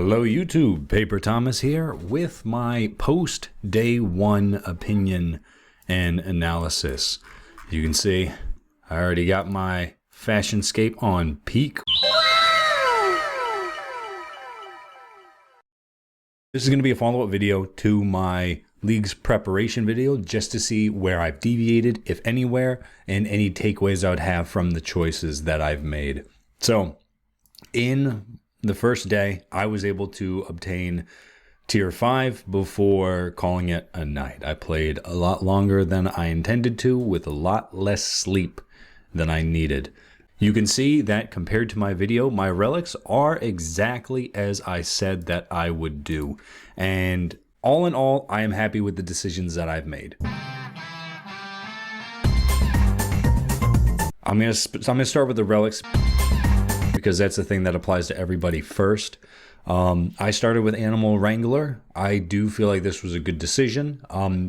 Hello YouTube, Paper Thomas here with my post day one opinion and analysis. You can see I already got my Fashionscape on peak. This is going to be a follow-up video to my league's preparation video just to see where I've deviated, if anywhere, and any takeaways I would have from the choices that I've made. So in the first day, I was able to obtain tier 5 before calling it a night. I played a lot longer than I intended to with a lot less sleep than I needed. You can see that compared to my video, my relics are exactly as I said that I would do. And all in all, I am happy with the decisions that I've made. I'm gonna start with the relics, because that's the thing that applies to everybody first. I started with Animal Wrangler. I do feel like this was a good decision,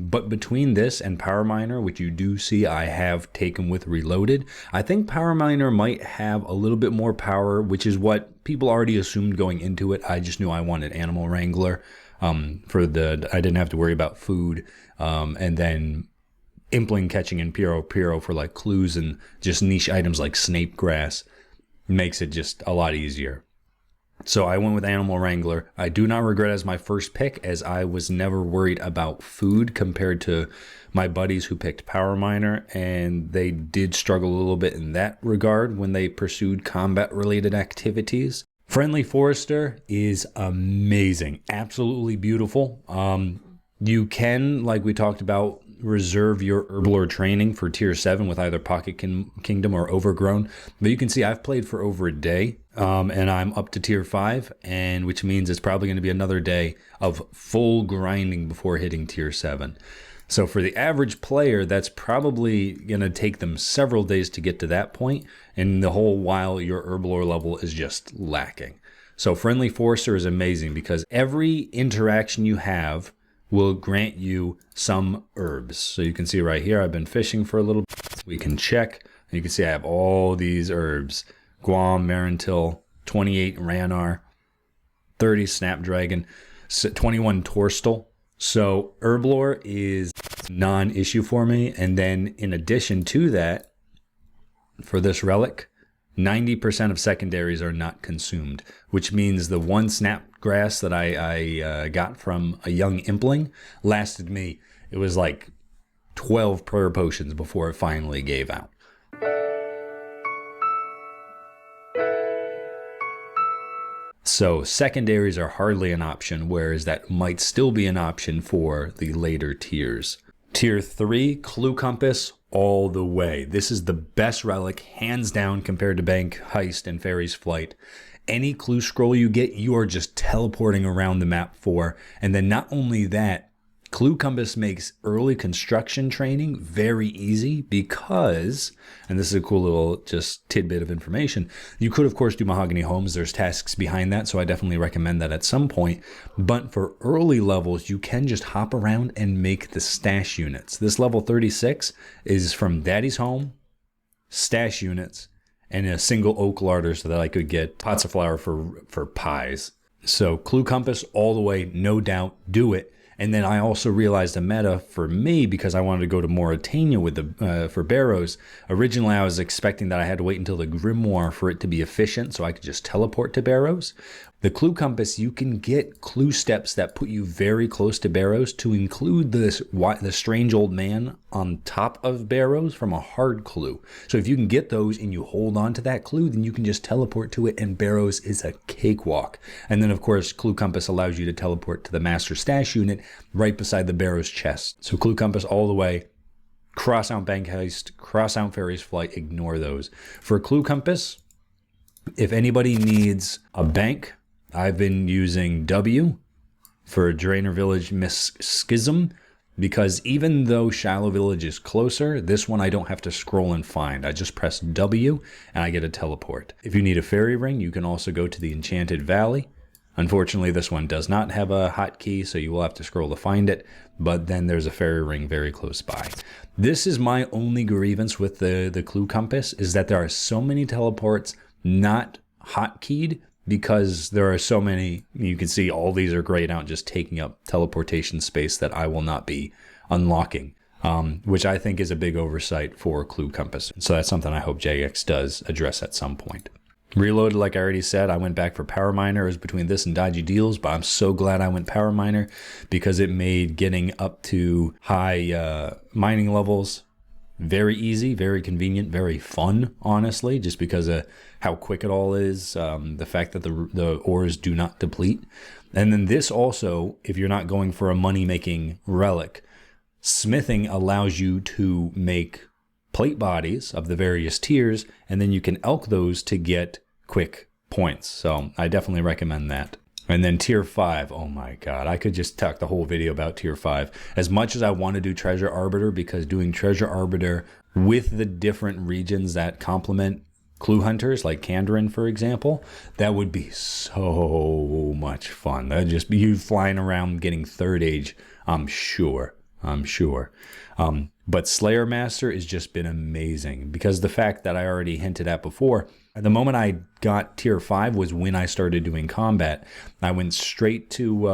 but between this and Power Miner, which you do see I have taken with Reloaded, I think Power Miner might have a little bit more power, which is what people already assumed going into it. I just knew I wanted Animal Wrangler. I didn't have to worry about food, and then Impling, Catching, and Piro for like clues and just niche items like Snape Grass makes it just a lot easier. So I went with Animal Wrangler. I do not regret as my first pick, as I was never worried about food compared to my buddies who picked Power Miner, and they did struggle a little bit in that regard when they pursued combat related activities. Friendly Forester is amazing, absolutely beautiful. You can, like we talked about, reserve your Herblore training for tier 7 with either Pocket Kingdom or Overgrown, but you can see I've played for over a day, and I'm up to tier 5, and which means it's probably going to be another day of full grinding before hitting tier 7. So for the average player, that's probably going to take them several days to get to that point, and the whole while your Herblore level is just lacking. So Friendly Forester is amazing because every interaction you have will grant you some herbs. So you can see right here, I've been fishing for a little bit. We can check. And you can see I have all these herbs. Guam, Marantil, 28 Ranar, 30 Snapdragon, 21 Torstal. So Herblore is non-issue for me. And then in addition to that, for this relic, 90% of secondaries are not consumed, which means the one Snapgrass that I got from a young Impling lasted me, it was like 12 prayer potions before it finally gave out. So secondaries are hardly an option, whereas that might still be an option for the later tiers. Tier 3, Clue Compass, all the way. This is the best relic, hands down, compared to Bank Heist and Fairy's Flight. Any clue scroll you get, you are just teleporting around the map for. And then not only that, Clue Compass makes early construction training very easy because, and this is a cool little just tidbit of information, you could of course do Mahogany Homes. There's tasks behind that, so I definitely recommend that at some point. But for early levels, you can just hop around and make the stash units. This level 36 is from Daddy's Home, stash units, and a single oak larder so that I could get pots of flour for pies. So Clue Compass all the way, no doubt, do it. And then I also realized a meta for me, because I wanted to go to Mauritania with the for Barrows. Originally, I was expecting that I had to wait until the Grimoire for it to be efficient, so I could just teleport to Barrows. The Clue Compass, you can get clue steps that put you very close to Barrows, to include the strange old man on top of Barrows from a hard clue. So if you can get those and you hold on to that clue, then you can just teleport to it, and Barrows is a cakewalk. And then of course, Clue Compass allows you to teleport to the Master Stash unit right beside the Barrows chest. So Clue Compass all the way. Cross out Bank Heist, cross out Fairy's Flight, ignore those. For Clue Compass, if anybody needs a bank, I've been using W for Draenor Village Miss Schism, because even though Shiloh Village is closer, this one I don't have to scroll and find. I just press W and I get a teleport. If you need a fairy ring, you can also go to the Enchanted Valley. Unfortunately, this one does not have a hotkey, so you will have to scroll to find it, but then there's a fairy ring very close by. This is my only grievance with the Clue Compass, is that there are so many teleports not hotkeyed because there are so many. You can see all these are grayed out, just taking up teleportation space that I will not be unlocking, which I think is a big oversight for Clue Compass. So that's something I hope JX does address at some point. Reloaded, like I already said, I went back for Power Miner. It was between this and Dodgy Deals, but I'm so glad I went Power Miner because it made getting up to high mining levels very easy, very convenient, very fun, honestly, just because of how quick it all is, the fact that the ores do not deplete. And then this also, if you're not going for a money-making relic, smithing allows you to make plate bodies of the various tiers, and then you can elk those to get quick points. So I definitely recommend that. And then tier 5, oh my god, I could just talk the whole video about tier 5. As much as I want to do Treasure Arbiter, because doing Treasure Arbiter with the different regions that complement Clue Hunters, like Kandarin, for example, that would be so much fun. That'd just be you flying around getting third age, I'm sure. But Slayer Master has just been amazing because the fact that I already hinted at before, the moment I got tier 5 was when I started doing combat. I went straight to,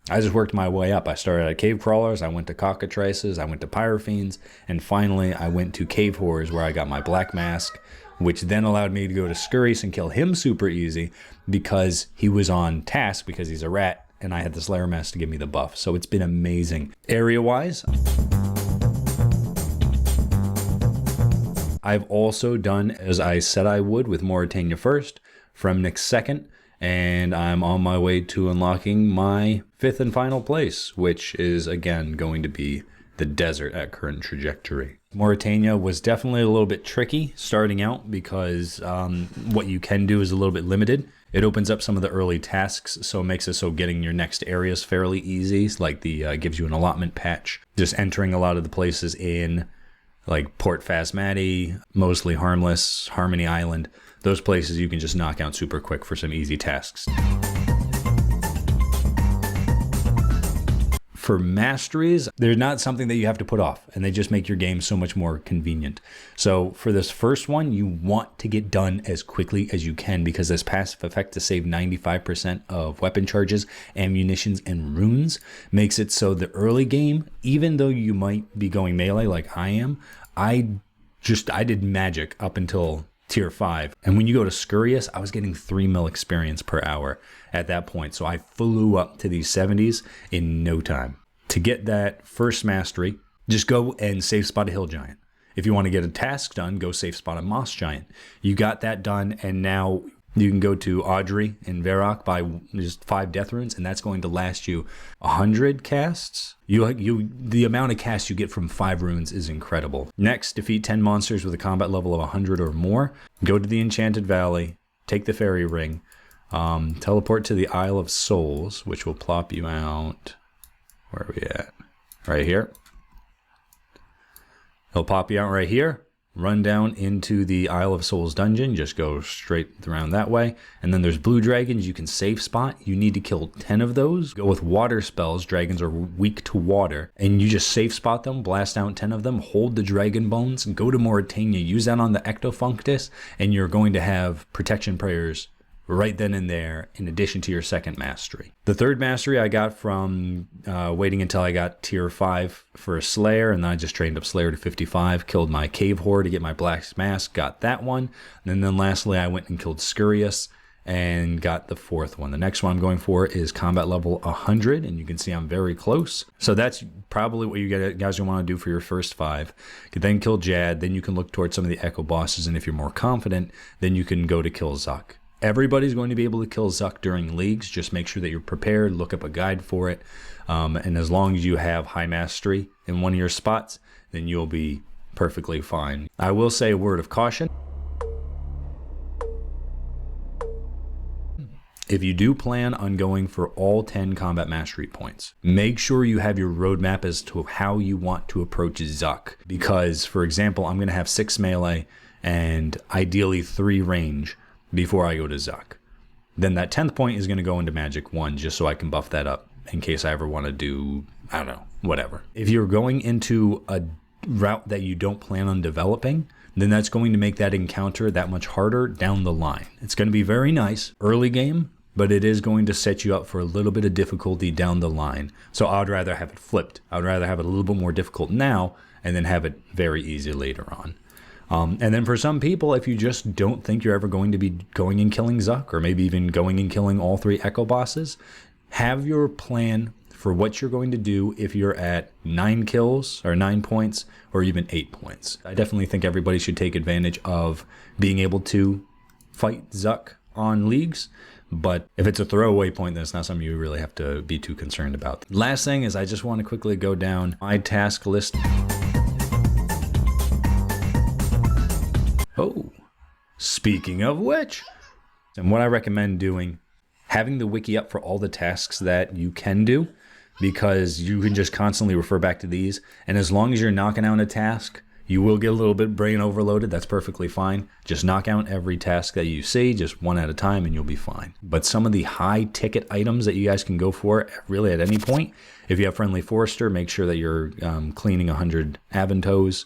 I just worked my way up. I started at Cave Crawlers, I went to Cockatrices, I went to Pyrofiends, and finally I went to Cave Horrors where I got my Black Mask, which then allowed me to go to Scurrius and kill him super easy because he was on task because he's a rat. And I had the Slayer Mask to give me the buff. So it's been amazing. Area-wise, I've also done as I said I would with Mauritania first, Fremnik second, and I'm on my way to unlocking my 5th and final place, which is again going to be the desert at current trajectory. Mauritania was definitely a little bit tricky starting out because what you can do is a little bit limited. It opens up some of the early tasks, so it makes it so getting your next areas fairly easy. Like the gives you an allotment patch. Just entering a lot of the places in, like Port Phasmati, Mostly Harmless, Harmony Island. Those places you can just knock out super quick for some easy tasks. For masteries, they're not something that you have to put off, and they just make your game so much more convenient. So for this first one, you want to get done as quickly as you can because this passive effect to save 95% of weapon charges, ammunitions, and runes makes it so the early game, even though you might be going melee like I am, I did magic up until tier 5. And when you go to Scurrius, I was getting 3 mil experience per hour at that point. So I flew up to these 70s in no time. To get that first mastery, just go and safe spot a hill giant. If you want to get a task done, go safe spot a moss giant. You got that done, and now you can go to Audrey in Varrock, buy just 5 death runes, and that's going to last you 100 casts. The amount of casts you get from 5 runes is incredible. Next, defeat 10 monsters with a combat level of 100 or more. Go to the Enchanted Valley, take the fairy ring, teleport to the Isle of Souls, which will plop you out. Where are we at? Right here. He'll pop you out right here. Run down into the Isle of Souls dungeon, just go straight around that way. And then there's blue dragons you can safe spot. You need to kill 10 of those. Go with water spells. Dragons are weak to water. And you just safe spot them, blast out 10 of them, hold the dragon bones, and go to Mauritania. Use that on the Ectofunctus, and you're going to have protection prayers right then and there, in addition to your second mastery. The third mastery I got from waiting until I got tier 5 for a Slayer, and then I just trained up Slayer to 55, killed my Cave Horde to get my Black Mask, got that one, and then lastly I went and killed Scurrius and got the 4th one. The next one I'm going for is combat level 100, and you can see I'm very close. So that's probably what you guys want to do for your first 5. You can then kill Jad, then you can look towards some of the Echo bosses, and if you're more confident, then you can go to kill Zuck. Everybody's going to be able to kill Zuck during leagues. Just make sure that you're prepared. Look up a guide for it. And as long as you have high mastery in one of your spots, then you'll be perfectly fine. I will say a word of caution. If you do plan on going for all 10 combat mastery points, make sure you have your roadmap as to how you want to approach Zuck. Because, for example, I'm going to have 6 melee and ideally 3 range before I go to Zuck. Then that 10th point is going to go into Magic 1 just so I can buff that up in case I ever want to do, I don't know, whatever. If you're going into a route that you don't plan on developing, then that's going to make that encounter that much harder down the line. It's going to be very nice early game, but it is going to set you up for a little bit of difficulty down the line. So I'd rather have it flipped. I'd rather have it a little bit more difficult now and then have it very easy later on. And then for some people, if you just don't think you're ever going to be going and killing Zuck, or maybe even going and killing all 3 Echo bosses, have your plan for what you're going to do if you're at 9 kills or 9 points or even 8 points. I definitely think everybody should take advantage of being able to fight Zuck on leagues. But if it's a throwaway point, then it's not something you really have to be too concerned about. Last thing is I just want to quickly go down my task list. Oh, speaking of which, and what I recommend doing, having the wiki up for all the tasks that you can do, because you can just constantly refer back to these. And as long as you're knocking out a task, you will get a little bit brain overloaded. That's perfectly fine. Just knock out every task that you see, just one at a time, and you'll be fine. But some of the high ticket items that you guys can go for really at any point, if you have Friendly Forester, make sure that you're cleaning 100 Aventos.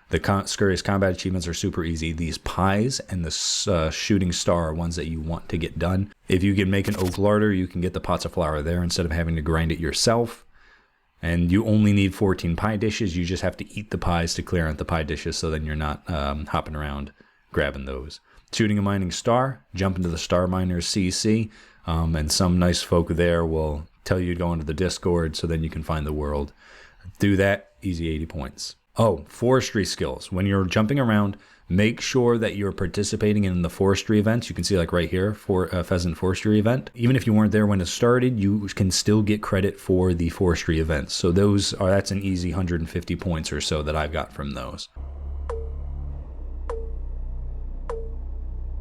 The Scurrious Combat achievements are super easy. These pies and the Shooting Star are ones that you want to get done. If you can make an Oak Larder, you can get the pots of flour there instead of having to grind it yourself. And you only need 14 pie dishes. You just have to eat the pies to clear out the pie dishes, so then you're not hopping around grabbing those. Shooting a Mining Star, jump into the Star Miners CC, and some nice folk there will tell you to go into the Discord so then you can find the world. Do that, easy 80 points. Oh, forestry skills. When you're jumping around, make sure that you're participating in the forestry events. You can see like right here, for a pheasant forestry event. Even if you weren't there when it started, you can still get credit for the forestry events. So that's an easy 150 points or so that I've got from those.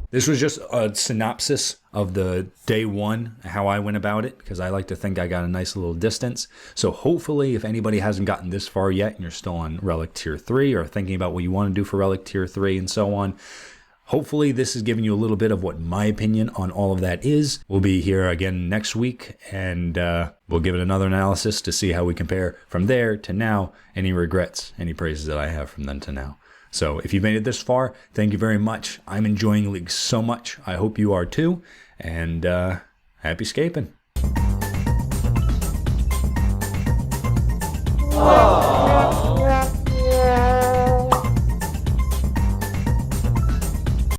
This was just a synopsis of the day one, how I went about it, because I like to think I got a nice little distance. So hopefully, if anybody hasn't gotten this far yet and you're still on Relic Tier 3 or thinking about what you want to do for Relic Tier 3 and so on, hopefully this is giving you a little bit of what my opinion on all of that is. We'll be here again next week, and we'll give it another analysis to see how we compare from there to now, any regrets, any praises that I have from then to now. So if you've made it this far, thank you very much. I'm enjoying League so much. I hope you are too. And happy scaping.